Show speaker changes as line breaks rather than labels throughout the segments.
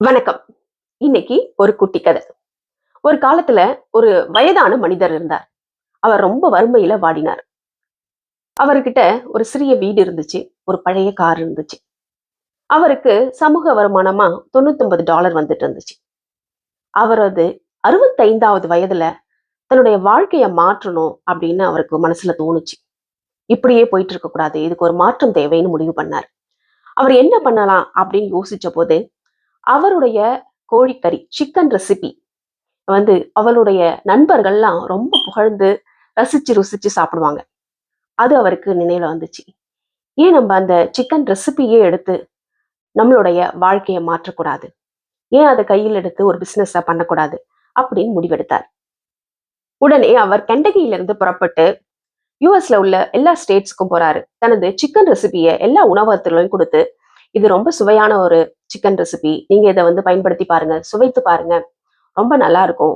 வணக்கம். இன்னைக்கு ஒரு குட்டி கதை. ஒரு காலத்துல ஒரு வயதான மனிதர் இருந்தார். அவர் ரொம்ப வறுமையில வாடினார். அவர்கிட்ட ஒரு சிறிய வீடு இருந்துச்சு. ஒரு பழைய கார் இருந்துச்சு. அவருக்கு சமூக வருமானமா $99 வந்துட்டு இருந்துச்சு. அவரது 65வது வயதுல தன்னுடைய வாழ்க்கைய மாற்றணும் அப்படின்னு அவருக்கு மனசுல தோணுச்சு. இப்படியே போயிட்டு இருக்க கூடாது. இதுக்கு ஒரு மாற்றம் தேவைன்னு முடிவு பண்ணார். அவர் என்ன பண்ணலாம் அப்படின்னு யோசிச்ச போது அவருடைய கோழிக்கறி சிக்கன் ரெசிபி அவளுடைய நண்பர்கள்லாம் ரொம்ப புகழ்ந்து ரசிச்சு ருசிச்சு சாப்பிடுவாங்க. அது அவருக்கு நினைவுல வந்துச்சு. ஏன் நம்ம அந்த சிக்கன் ரெசிபியே எடுத்து நம்மளுடைய வாழ்க்கையை மாற்றக்கூடாது? ஏன் அதை கையில் எடுத்து ஒரு பிசினஸா பண்ணக்கூடாது அப்படின்னு முடிவெடுத்தார். உடனே அவர் கெண்டகியில இருந்து புறப்பட்டு யுஎஸ்ல உள்ள எல்லா ஸ்டேட்ஸ்க்கும் போறாரு. தனது சிக்கன் ரெசிபியை எல்லா உணவகத்திலையும் கொடுத்து, இது ரொம்ப சுவையான ஒரு சிக்கன் ரெசிபி, நீங்க இதை பயன்படுத்தி பாருங்க, சுவைத்து பாருங்க, ரொம்ப நல்லா இருக்கும்,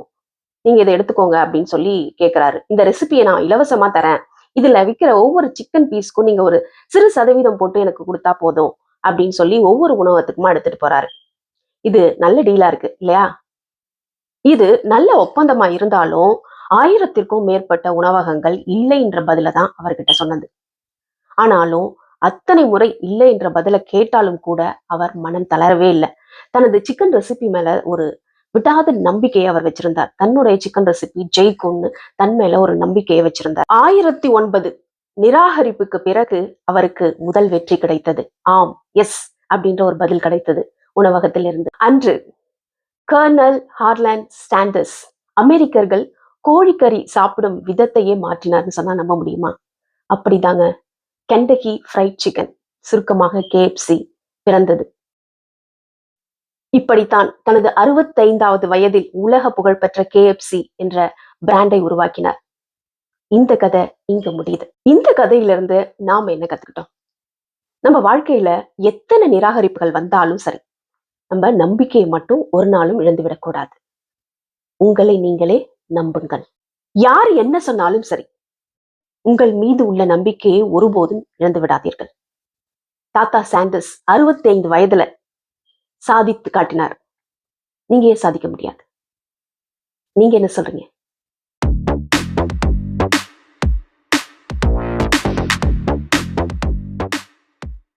நீங்க இதை எடுத்துக்கோங்க அப்படின்னு சொல்லி கேட்கிறாரு. இந்த ரெசிபியை நான் இலவசமா தரேன். இதுல விற்கிற ஒவ்வொரு சிக்கன் பீஸ்க்கும் நீங்க ஒரு சிறு சதவீதம் போட்டு எனக்கு கொடுத்தா போதும் அப்படின்னு சொல்லி ஒவ்வொரு உணவகத்துக்குமா எடுத்துட்டு போறாரு. இது நல்ல டீலா இருக்கு இல்லையா? இது நல்ல ஒப்பந்தமா இருந்தாலும் 1000த்திற்கும் மேற்பட்ட உணவகங்கள் இல்லை என்ற பதில தான் அவர்கிட்ட சொன்னது. ஆனாலும் அத்தனை முறை இல்லை என்ற பதில கேட்டாலும் கூட அவர் மனம் தளரவே இல்லை. தனது சிக்கன் ரெசிபி மேல ஒரு விடாத நம்பிக்கையை அவர் வச்சிருந்தார். தன்னுடைய சிக்கன் ரெசிபி ஜெயிக்கும்னு தன் மேல ஒரு நம்பிக்கையை வச்சிருந்தார். 1009 நிராகரிப்புக்கு பிறகு அவருக்கு முதல் வெற்றி கிடைத்தது. ஆம், எஸ் அப்படின்ற ஒரு பதில் கிடைத்தது உணவகத்திலிருந்து. அன்று கர்னல் ஹார்லாண்ட் சாண்டர்ஸ் அமெரிக்கர்கள் கோழிக்கறி சாப்பிடும் விதத்தையே மாற்றினார்னு சொன்னா நம்ப முடியுமா? அப்படிதாங்க கெண்டகி ஃப்ரைட் சிக்கன், சுருக்கமாக KFC பிறந்தது. இப்படித்தான் தனது 65வது வயதில் உலக புகழ்பெற்ற KFC என்ற பிராண்டை உருவாக்கினார். இந்த கதை இங்க முடியுது. இந்த கதையிலிருந்து நாம என்ன கத்துக்கிட்டோம்? நம்ம வாழ்க்கையில எத்தனை நிராகரிப்புகள் வந்தாலும் சரி, நம்ம நம்பிக்கையை மட்டும் ஒரு நாளும் இழந்துவிடக்கூடாது. உங்களை நீங்களே நம்புங்கள். யார் என்ன சொன்னாலும் சரி, உங்கள் மீது உள்ள நம்பிக்கையை ஒருபோதும் இழந்து விடாதீர்கள். தாத்தா சாண்டர்ஸ் 65 வயதுல சாதித்து காட்டினார். நீங்க ஏன் சாதிக்க முடியாது? நீங்க என்ன சொல்றீங்க?